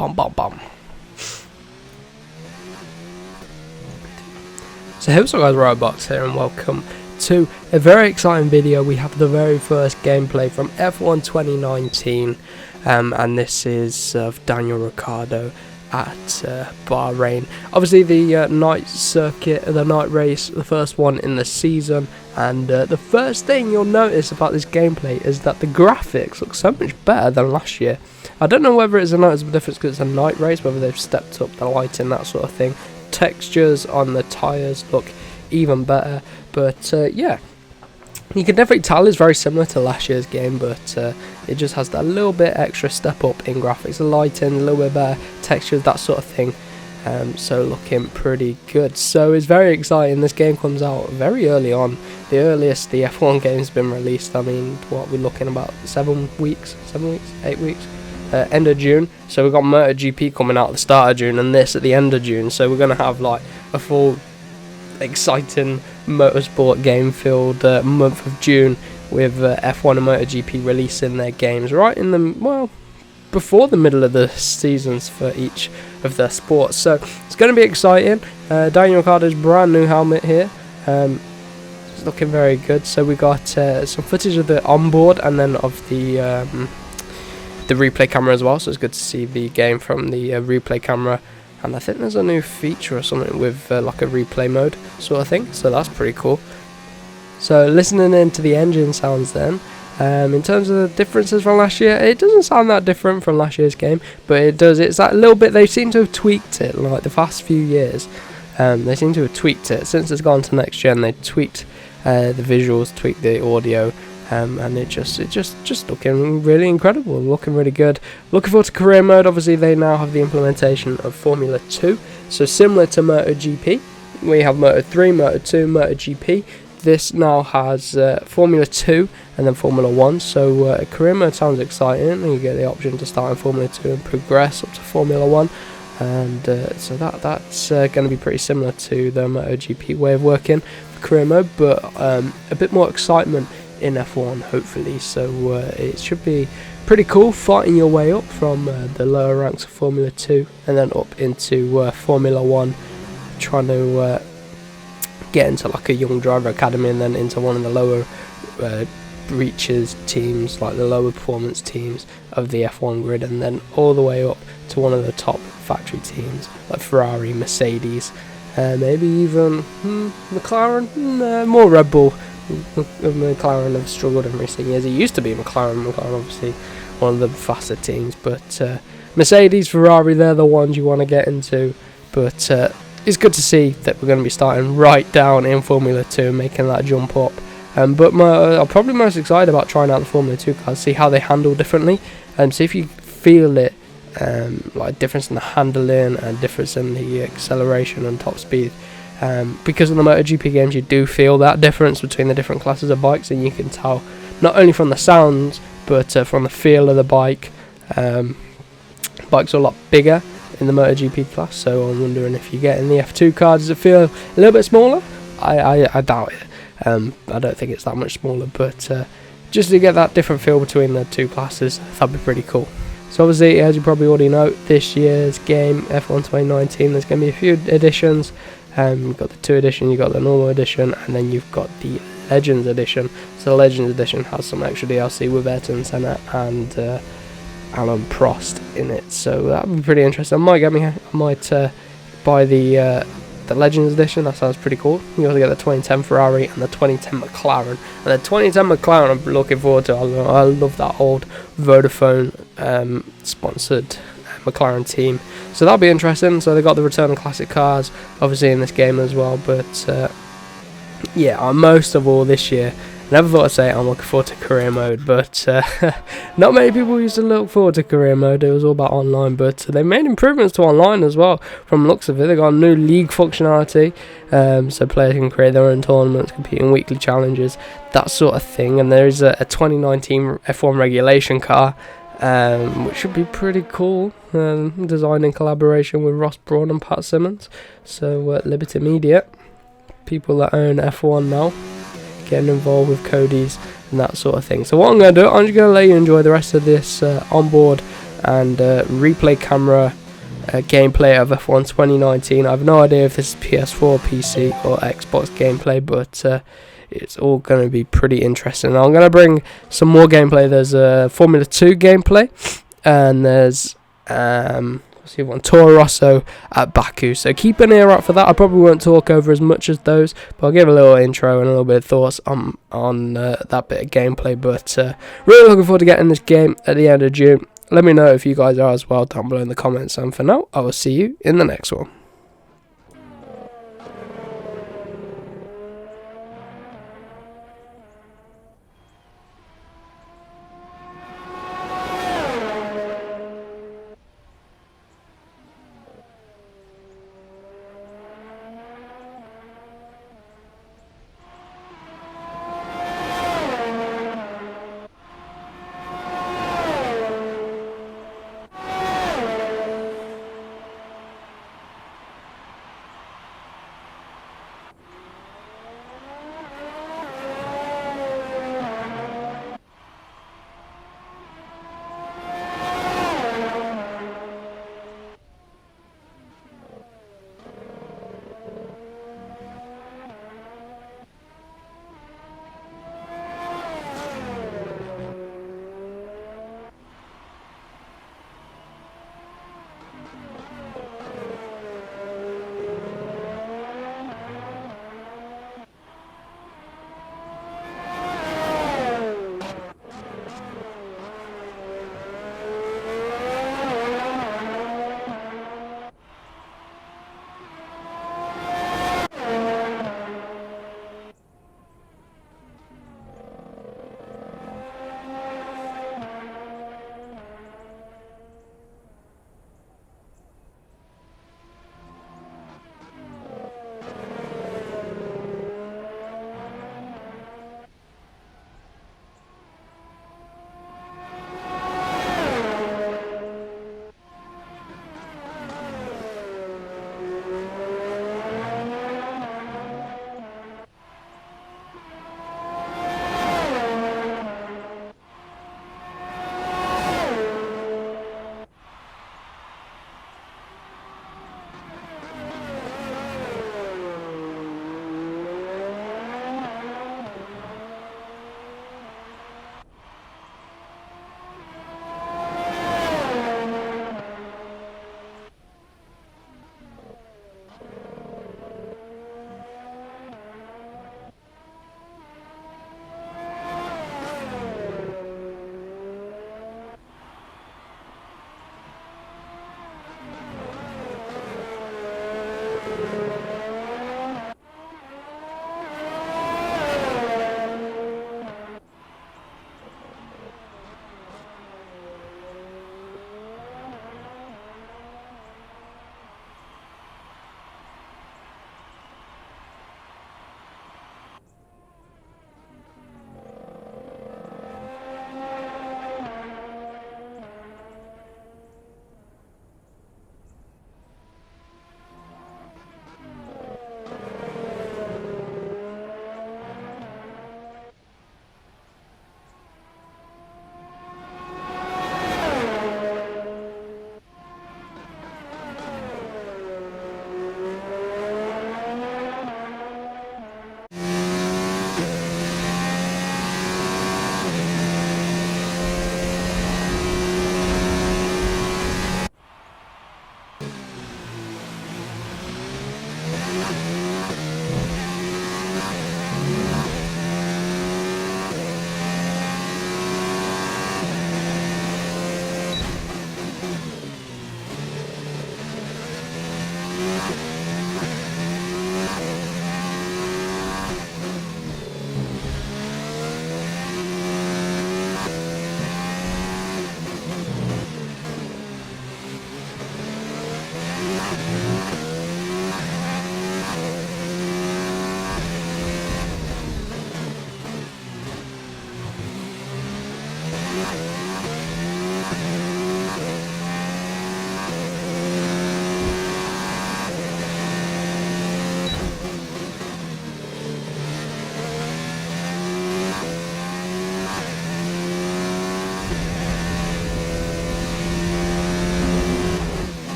Bum bum bum. So hey, what's up guys, Riotbox here and welcome to a very exciting video. We have the very first gameplay from F1 2019 and this is of Daniel Ricciardo at Bahrain. Obviously the night circuit, the night race, the first one in the season, and the first thing you'll notice about this gameplay is that the graphics look so much better than last year. I don't know whether it's a noticeable difference because it's a night race, whether they've stepped up the lighting, that sort of thing. Textures on the tyres look even better, but yeah, you can definitely tell it's very similar to last year's game, but it just has that little bit extra step up in graphics, the lighting, a little bit better textures, that sort of thing. So looking pretty good. So it's very exciting. This game comes out very early on, the earliest the F1 game's been released. I mean, what we're looking about 8 weeks, end of June. So we've got MotoGP coming out at the start of June and this at the end of June, so we're going to have like a full exciting motorsport game filled month of June with F1 and MotoGP releasing their games right in the, well, before the middle of the seasons for each of their sports. So it's going to be exciting. Daniel Ricciardo's brand new helmet here, it's looking very good. So we got some footage of the onboard and then of the replay camera as well, so it's good to see the game from the replay camera. And I think there's a new feature or something with like a replay mode sort of thing, so that's pretty cool. So listening into the engine sounds then, in terms of the differences from last year, it doesn't sound that different from last year's game, but it does, it's that little bit, they seem to have tweaked it, like the past few years. They seem to have tweaked it, since it's gone to next gen, they tweaked the visuals, tweaked the audio, and it just looking really incredible, looking really good. Looking forward to career mode. Obviously they now have the implementation of Formula 2, so similar to MotoGP, we have Moto3, Moto2, MotoGP. This now has Formula 2 and then Formula 1, so career mode sounds exciting, and you get the option to start in Formula 2 and progress up to Formula 1, and so that's going to be pretty similar to the MotoGP way of working for career mode, but a bit more excitement in F1 hopefully. So it should be pretty cool fighting your way up from the lower ranks of Formula 2 and then up into Formula 1, trying to get into like a young driver academy and then into one of the lower reaches teams, like the lower performance teams of the F1 grid, and then all the way up to one of the top factory teams like Ferrari, Mercedes, maybe even McLaren, more Red Bull. McLaren have struggled in recent years. It used to be McLaren obviously one of the faster teams, but Mercedes, Ferrari, they're the ones you want to get into. But it's good to see that we're going to be starting right down in Formula 2, making that jump up. But I'm probably most excited about trying out the Formula 2 cars, see how they handle differently, and see if you feel it, like difference in the handling and difference in the acceleration and top speed. Because in the MotoGP games you do feel that difference between the different classes of bikes, and you can tell not only from the sounds but from the feel of the bike. Bikes are a lot bigger in the MotoGP class, so I'm wondering if you get in the F2 car, does it feel a little bit smaller? I doubt it. I don't think it's that much smaller, but just to get that different feel between the two classes, that'd be pretty cool. So obviously, as you probably already know, this year's game, F1 2019, there's going to be a few editions. You've got the 2 edition, you've got the normal edition, and then you've got the Legends edition. So the Legends edition has some extra DLC with Ayrton Senna and Alan Prost in it, so that would be pretty interesting. I might buy the Legends edition. That sounds pretty cool. You also get the 2010 Ferrari and the 2010 McLaren, and the 2010 McLaren I'm looking forward to. I love that old Vodafone sponsored McLaren team, so that'll be interesting. So they got the return of classic cars obviously in this game as well, but yeah, most of all this year, never thought I'd say it, I'm looking forward to career mode, but not many people used to look forward to career mode. It was all about online, but they made improvements to online as well from looks of it. They got a new league functionality, so players can create their own tournaments, compete in weekly challenges, that sort of thing. And there is a 2019 F1 regulation car, which should be pretty cool, designed in collaboration with Ross Brawn and Pat Simmons, so Liberty Media, people that own F1 now, getting involved with Cody's and that sort of thing. So what I'm going to do, I'm just going to let you enjoy the rest of this onboard and replay camera gameplay of F1 2019. I have no idea if this is PS4, PC or Xbox gameplay, but it's all going to be pretty interesting. I'm going to bring some more gameplay. There's Formula 2 gameplay, and there's what's the other one? Toro Rosso at Baku. So keep an ear out for that. I probably won't talk over as much as those, but I'll give a little intro and a little bit of thoughts on that bit of gameplay. But really looking forward to getting this game at the end of June. Let me know if you guys are as well down below in the comments. And for now, I will see you in the next one.